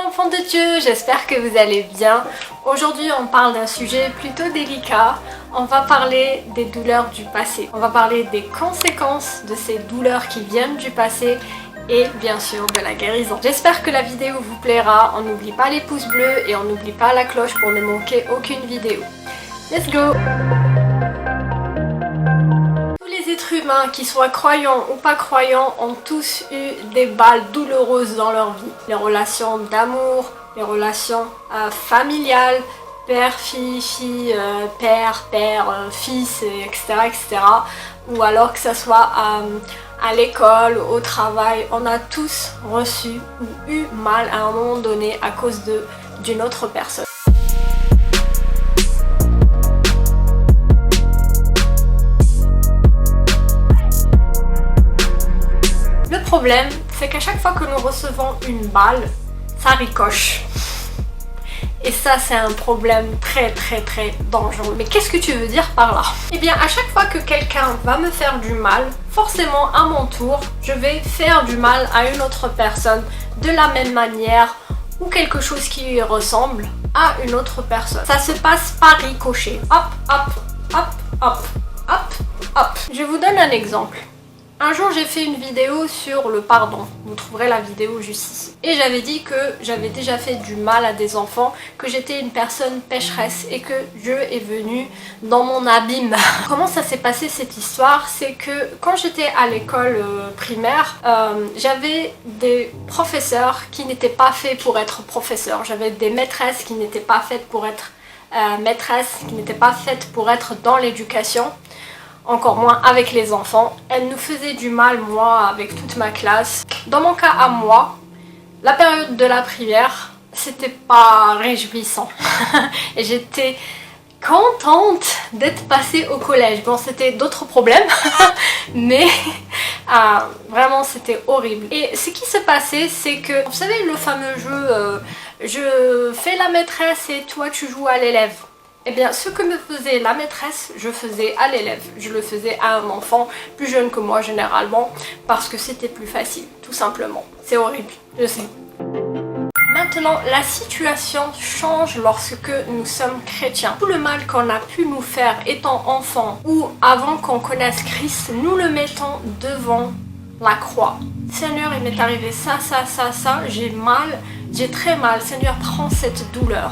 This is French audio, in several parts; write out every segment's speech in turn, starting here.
enfants de Dieu, j'espère que vous allez bien. Aujourd'hui on parle d'un sujet plutôt délicat. On va parler des douleurs du passé. On va parler des conséquences de ces douleurs qui viennent du passé et bien sûr de la guérison. J'espère que la vidéo vous plaira. On n'oublie pas les pouces bleus et on n'oublie pas la cloche pour ne manquer aucune vidéo. Let's go! Les êtres humains, qui soient croyants ou pas croyants, ont tous eu des balles douloureuses dans leur vie. Les relations d'amour, les relations familiales, père, fille, fille, père, fils, etc., etc. Ou alors que ce soit à l'école, au travail, on a tous reçu ou eu mal à un moment donné à cause d'une autre personne. Le problème, c'est qu'à chaque fois que nous recevons une balle, ça ricoche. Et ça, c'est un problème très dangereux. Mais qu'est-ce que tu veux dire par là? Eh bien, à chaque fois que quelqu'un va me faire du mal, forcément, à mon tour, je vais faire du mal à une autre personne de la même manière ou quelque chose qui lui ressemble à une autre personne. Ça se passe par ricochet. Hop, hop, hop, hop, hop, hop. Je vous donne un exemple. Un jour j'ai fait une vidéo sur le pardon, vous trouverez la vidéo juste ici. Et j'avais dit que j'avais déjà fait du mal à des enfants, que j'étais une personne pécheresse et que Dieu est venu dans mon abîme. Comment ça s'est passé cette histoire? C'est que quand j'étais à l'école primaire, j'avais des professeurs qui n'étaient pas faits pour être professeurs. J'avais des maîtresses qui n'étaient pas faites pour être maîtresses, qui n'étaient pas faites pour être dans l'éducation. Encore moins avec les enfants. Elle nous faisait du mal, moi, avec toute ma classe. Dans mon cas à moi, la période de la primaire, c'était pas réjouissant. Et j'étais contente d'être passée au collège. Bon, c'était d'autres problèmes, mais vraiment c'était horrible. Et ce qui se passait, c'est que, vous savez, le fameux jeu je fais la maîtresse et toi tu joues à l'élève. Eh bien, ce que me faisait la maîtresse, je faisais à l'élève. Je le faisais à un enfant plus jeune que moi généralement, parce que c'était plus facile, tout simplement. C'est horrible, je sais. Maintenant, la situation change lorsque nous sommes chrétiens. Tout le mal qu'on a pu nous faire étant enfants ou avant qu'on connaisse Christ, nous le mettons devant la croix. Seigneur, il m'est arrivé ça, j'ai mal, j'ai très mal. Seigneur, prends cette douleur.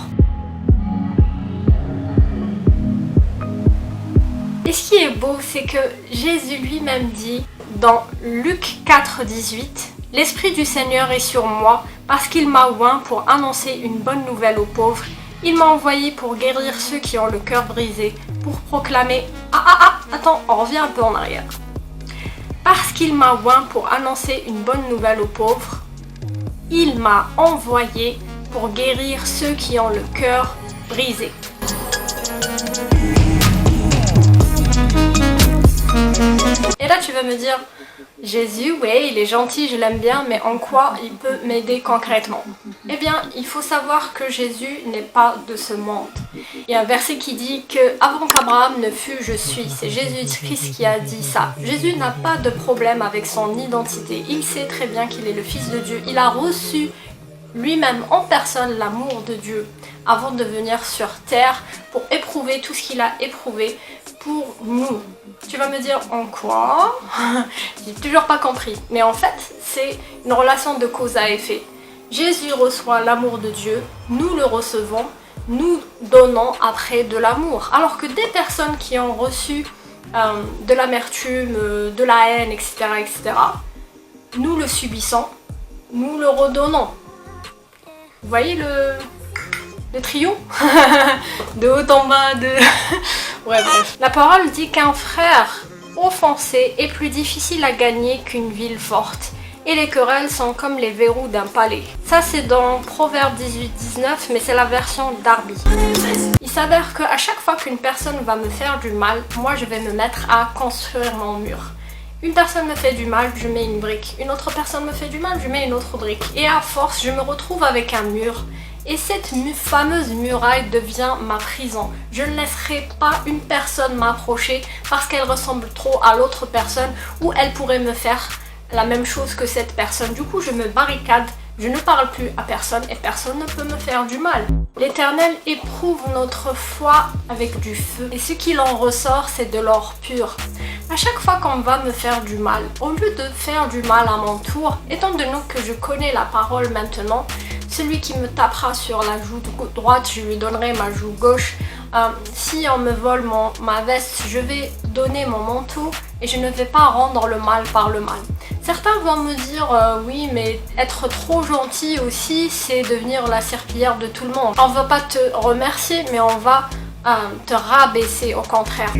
Et ce qui est beau, c'est que Jésus lui-même dit dans Luc 4,18 « L'Esprit du Seigneur est sur moi parce qu'il m'a oint pour annoncer une bonne nouvelle aux pauvres. Il m'a envoyé pour guérir ceux qui ont le cœur brisé, pour proclamer... » Attends, on revient un peu en arrière. Parce qu'il m'a oint pour annoncer une bonne nouvelle aux pauvres, il m'a envoyé pour guérir ceux qui ont le cœur brisé. Et là tu vas me dire, Jésus, ouais, il est gentil, je l'aime bien, mais en quoi il peut m'aider concrètement? Eh bien, il faut savoir que Jésus n'est pas de ce monde. Il y a un verset qui dit que avant qu'Abraham ne fût, je suis. C'est Jésus-Christ qui a dit ça. Jésus n'a pas de problème avec son identité. Il sait très bien qu'il est le Fils de Dieu. Il a reçu lui-même en personne l'amour de Dieu avant de venir sur terre pour éprouver tout ce qu'il a éprouvé pour nous. Tu vas me dire en quoi? J'ai toujours pas compris. Mais en fait, c'est une relation de cause à effet. Jésus reçoit l'amour de Dieu, nous le recevons, nous donnons après de l'amour. Alors que des personnes qui ont reçu de l'amertume, de la haine, etc., nous le subissons, nous le redonnons. Vous voyez le trio? De haut en bas, Ouais, bref. La parole dit qu'un frère offensé est plus difficile à gagner qu'une ville forte. Et les querelles sont comme les verrous d'un palais. Ça, c'est dans Proverbe 18-19, mais c'est la version Darby. Il s'avère qu'à chaque fois qu'une personne va me faire du mal, moi, je vais me mettre à construire mon mur. Une personne me fait du mal, je mets une brique. Une autre personne me fait du mal, je mets une autre brique. Et à force, je me retrouve avec un mur. Et cette fameuse muraille devient ma prison. Je ne laisserai pas une personne m'approcher parce qu'elle ressemble trop à l'autre personne ou elle pourrait me faire la même chose que cette personne. Du coup, je me barricade, Je ne parle plus à personne et personne ne peut me faire du mal. L'Éternel éprouve notre foi avec du feu et ce qu'il en ressort, c'est de l'or pur. À chaque fois qu'on va me faire du mal, au lieu de faire du mal à mon tour, étant donné que je connais la parole maintenant, celui qui me tapera sur la joue droite, je lui donnerai ma joue gauche. Si on me vole ma veste, je vais donner mon manteau et je ne vais pas rendre le mal par le mal. Certains vont me dire oui, mais être trop gentil aussi, c'est devenir la serpillière de tout le monde. On ne va pas te remercier, mais on va te rabaisser au contraire.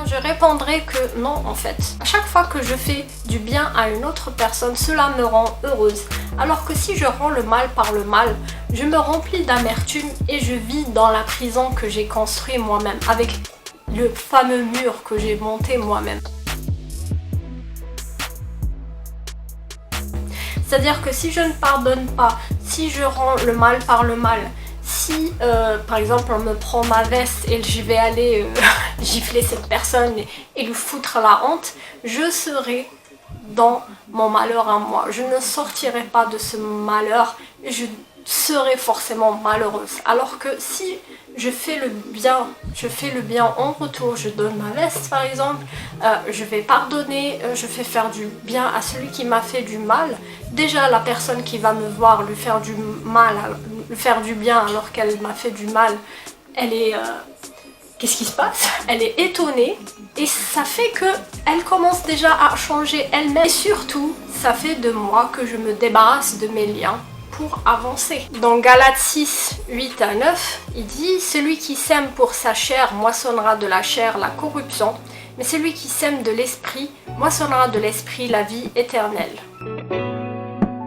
Je répondrai que non en fait. À chaque fois que je fais du bien à une autre personne, cela me rend heureuse. Alors que si je rends le mal par le mal, je me remplis d'amertume et je vis dans la prison que j'ai construite moi-même, avec le fameux mur que j'ai monté moi-même. C'est-à-dire que si je ne pardonne pas, si je rends le mal par le mal, si par exemple on me prend ma veste et je vais aller gifler cette personne et lui foutre la honte, je serai dans mon malheur à moi. Je ne sortirai pas de ce malheur et je serai forcément malheureuse. Alors que si je fais le bien en retour, je donne ma veste par exemple, je vais pardonner, je fais faire du bien à celui qui m'a fait du mal. Déjà la personne qui va me voir lui faire du mal, lui faire du bien alors qu'elle m'a fait du mal, elle est... qu'est-ce qui se passe? Elle est étonnée et ça fait qu'elle commence déjà à changer elle-même. Et surtout, ça fait de moi que je me débarrasse de mes liens pour avancer. Dans Galates 6, 8 à 9, il dit « Celui qui sème pour sa chair moissonnera de la chair la corruption, mais celui qui sème de l'esprit moissonnera de l'esprit la vie éternelle. »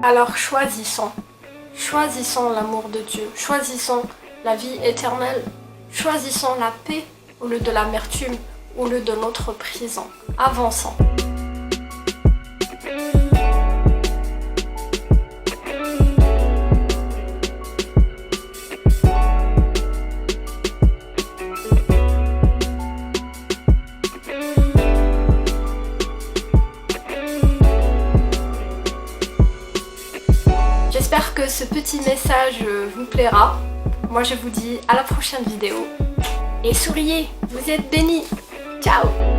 Alors choisissons. Choisissons l'amour de Dieu. Choisissons la vie éternelle. Choisissons la paix au lieu de l'amertume, au lieu de notre prison. Avançons. J'espère que ce petit message vous plaira. Moi je vous dis à la prochaine vidéo. Et souriez, vous êtes bénis. Ciao!